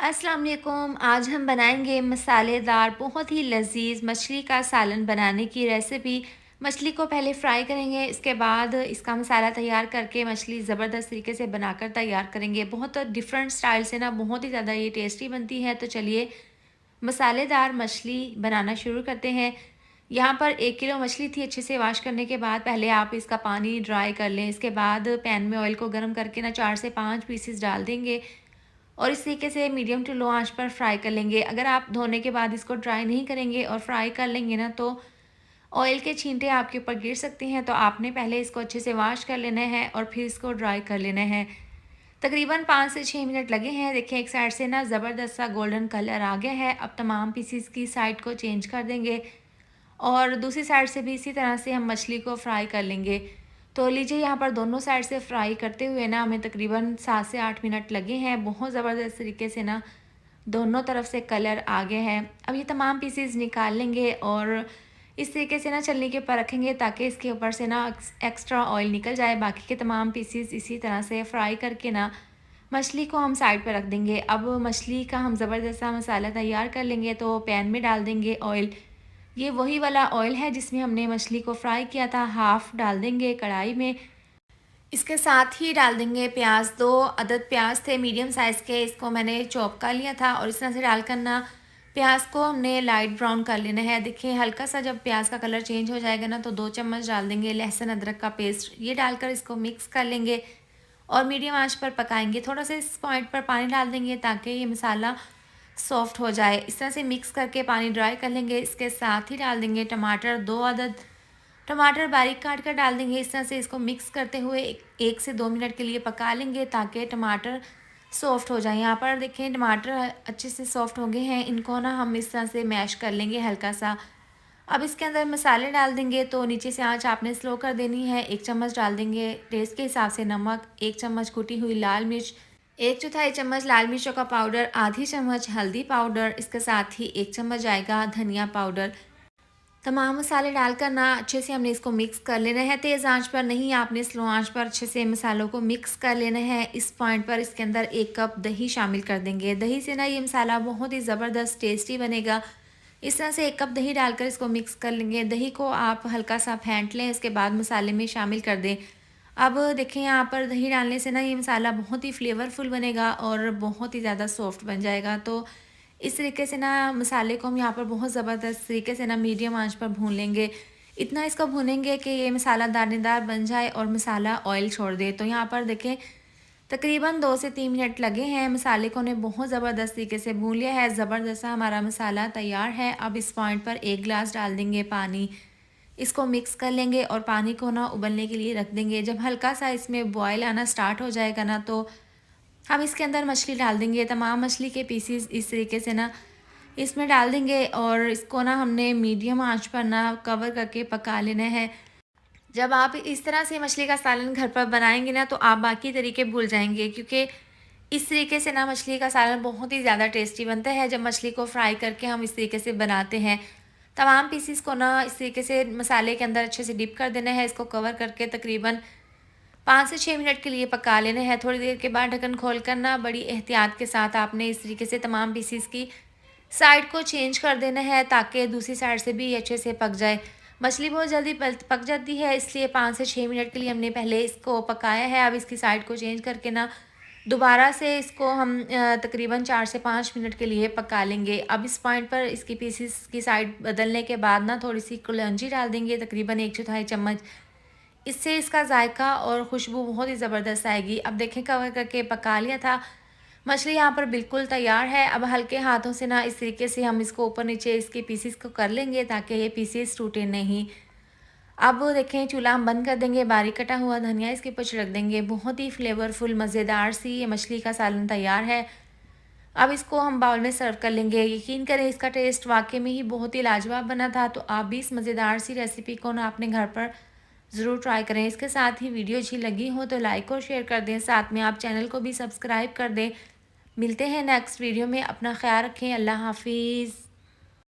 अस्सलाम वालेकुम। आज हम बनाएंगे मसालेदार बहुत ही लजीज मछली का सालन बनाने की रेसिपी। मछली को पहले फ्राई करेंगे, इसके बाद इसका मसाला तैयार करके मछली ज़बरदस्त तरीके से बनाकर तैयार करेंगे। बहुत डिफरेंट स्टाइल से ना बहुत ही ज़्यादा ये टेस्टी बनती है। तो चलिए मसालेदार मछली बनाना शुरू करते हैं। यहाँ पर 1 किलो मछली थी। अच्छे से वॉश करने के बाद पहले आप इसका पानी ड्राई कर लें। इसके बाद पैन में ऑयल को गर्म करके ना 4 से 5 पीसेस डाल देंगे और इस तरीके से मीडियम टू लो आंच पर फ्राई कर लेंगे। अगर आप धोने के बाद इसको ड्राई नहीं करेंगे और फ्राई कर लेंगे ना, तो ऑयल के छींटे आपके ऊपर गिर सकती हैं। तो आपने पहले इसको अच्छे से वॉश कर लेना है और फिर इसको ड्राई कर लेना है। तकरीबन 5 से 6 मिनट लगे हैं। देखिए एक साइड से ना ज़बरदस्त सा गोल्डन कलर आ गया है। अब तमाम पीसीस की साइड को चेंज कर देंगे और दूसरी साइड से भी इसी तरह से हम मछली को फ्राई कर लेंगे। तो लीजिए यहाँ पर दोनों साइड से फ्राई करते हुए ना हमें तकरीबन 7 से 8 मिनट लगे हैं। बहुत ज़बरदस्त तरीके से ना दोनों तरफ से कलर आ गया है। अब ये तमाम पीसेस निकाल लेंगे और इस तरीके से ना छलनी के ऊपर रखेंगे ताकि इसके ऊपर से ना एक्स्ट्रा ऑयल निकल जाए। बाकी के तमाम पीसेस इसी तरह से फ्राई करके ना मछली को हम साइड पर रख देंगे। अब मछली का हम ज़बरदस्त सा मसाला तैयार कर लेंगे। तो पैन में डाल देंगे ऑयल। ये वही वाला ऑयल है जिसमें हमने मछली को फ्राई किया था। हाफ़ डाल देंगे कढ़ाई में। इसके साथ ही डाल देंगे प्याज। 2 अदद प्याज थे मीडियम साइज़ के, इसको मैंने चॉप कर लिया था और इस तरह से डालकर ना प्याज को हमने लाइट ब्राउन कर लेना है। देखिए हल्का सा जब प्याज का कलर चेंज हो जाएगा ना, तो 2 चम्मच डाल देंगे लहसुन अदरक का पेस्ट। ये डालकर इसको मिक्स कर लेंगे और मीडियम आंच पर पकाएंगे। थोड़ा सा इस पॉइंट पर पानी डाल देंगे ताकि ये मसाला सॉफ्ट हो जाए। इस तरह से मिक्स करके पानी ड्राई कर लेंगे। इसके साथ ही डाल देंगे टमाटर। 2 अदद टमाटर बारीक काट कर डाल देंगे। इस तरह से इसको मिक्स करते हुए 1 से 2 मिनट के लिए पका लेंगे ताकि टमाटर सॉफ्ट हो जाए। यहाँ पर देखें टमाटर अच्छे से सॉफ्ट हो गए हैं। इनको ना हम इस तरह से मैश कर लेंगे हल्का सा। अब इसके अंदर मसाले डाल देंगे। तो नीचे से आंच आपने स्लो कर देनी है। 1 चम्मच डाल देंगे टेस्ट के हिसाब से नमक, 1 चम्मच कुटी हुई लाल मिर्च, 1/4 चम्मच लाल मिर्चों का पाउडर, आधी चम्मच हल्दी पाउडर, इसके साथ ही 1 चम्मच आएगा धनिया पाउडर। तमाम मसाले डालकर ना अच्छे से हमने इसको मिक्स कर लेना है। तेज़ आंच पर नहीं, आपने स्लो आंच पर अच्छे से मसालों को मिक्स कर लेना है। इस पॉइंट पर इसके अंदर 1 कप दही शामिल कर देंगे। दही से ना ये मसाला बहुत ही ज़बरदस्त टेस्टी बनेगा। इस तरह से 1 कप दही डालकर इसको मिक्स कर लेंगे। दही को आप हल्का सा फेंट लें, इसके बाद मसाले में शामिल कर दें। अब देखें यहाँ पर दही डालने से ना ये मसाला बहुत ही फ्लेवरफुल बनेगा और बहुत ही ज़्यादा सॉफ्ट बन जाएगा। तो इस तरीके से ना मसाले को हम यहाँ पर बहुत ज़बरदस्त तरीके से ना मीडियम आंच पर भून लेंगे। इतना इसको भूनेंगे कि ये मसाला दानेदार बन जाए और मसाला ऑयल छोड़ दे। तो यहाँ पर देखें तकरीबन 2 से 3 मिनट लगे हैं। मसाले को ने बहुत ज़बरदस्त तरीके से भून लिया है। ज़बरदस्त सा हमारा मसाला तैयार है। अब इस पॉइंट पर 1 गिलास डाल देंगे पानी। इसको मिक्स कर लेंगे और पानी को ना उबलने के लिए रख देंगे। जब हल्का सा इसमें बॉयल आना स्टार्ट हो जाएगा ना, तो हम इसके अंदर मछली डाल देंगे। तमाम मछली के पीसीस इस तरीके से ना इसमें डाल देंगे और इसको ना हमने मीडियम आंच पर ना कवर करके पका लेना है। जब आप इस तरह से मछली का सालन घर पर बनाएंगे ना, तो आप बाकी तरीके भूल जाएंगे, क्योंकि इस तरीके से ना मछली का सालन बहुत ही ज़्यादा टेस्टी बनता है जब मछली को फ्राई करके हम इस तरीके से बनाते हैं। तमाम पीसीस को ना इस तरीके से मसाले के अंदर अच्छे से डिप कर देना है। इसको कवर करके तकरीबन 5 से 6 मिनट के लिए पका लेना है। थोड़ी देर के बाद ढक्कन खोल कर ना बड़ी एहतियात के साथ आपने इस तरीके से तमाम पीसीस की साइड को चेंज कर देना है ताकि दूसरी साइड से भी अच्छे से पक जाए। मछली बहुत जल्दी पक जाती है, इसलिए 5 से 6 मिनट के लिए हमने पहले इसको पकाया है। अब इसकी साइड को चेंज करके ना दोबारा से इसको हम तकरीबन 4 से 5 मिनट के लिए पका लेंगे। अब इस पॉइंट पर इसकी पीसीस की साइड बदलने के बाद ना थोड़ी सी कलौंजी डाल देंगे, तकरीबन 1/4 चम्मच। इससे इसका जायका और खुशबू बहुत ही ज़बरदस्त आएगी। अब देखें कवर करके पका लिया था। मछली यहाँ पर बिल्कुल तैयार है। अब हल्के हाथों से ना इस तरीके से हम इसको ऊपर नीचे इसके पीसीस को कर लेंगे ताकि ये पीसीस टूटे नहीं। अब देखें चूल्हा हम बंद कर देंगे। बारीक कटा हुआ धनिया इसके ऊपर छिड़क देंगे। बहुत ही फ्लेवरफुल मज़ेदार सी ये मछली का सालन तैयार है। अब इसको हम बाउल में सर्व कर लेंगे। यकीन करें इसका टेस्ट वाकई में ही बहुत ही लाजवाब बना था। तो आप भी इस मज़ेदार सी रेसिपी को ना अपने घर पर ज़रूर ट्राई करें। इसके साथ ही वीडियो अच्छी लगी हो तो लाइक और शेयर कर दें। साथ में आप चैनल को भी सब्सक्राइब कर दें। मिलते हैं नेक्स्ट वीडियो में। अपना ख्याल रखें। अल्लाह हाफिज़।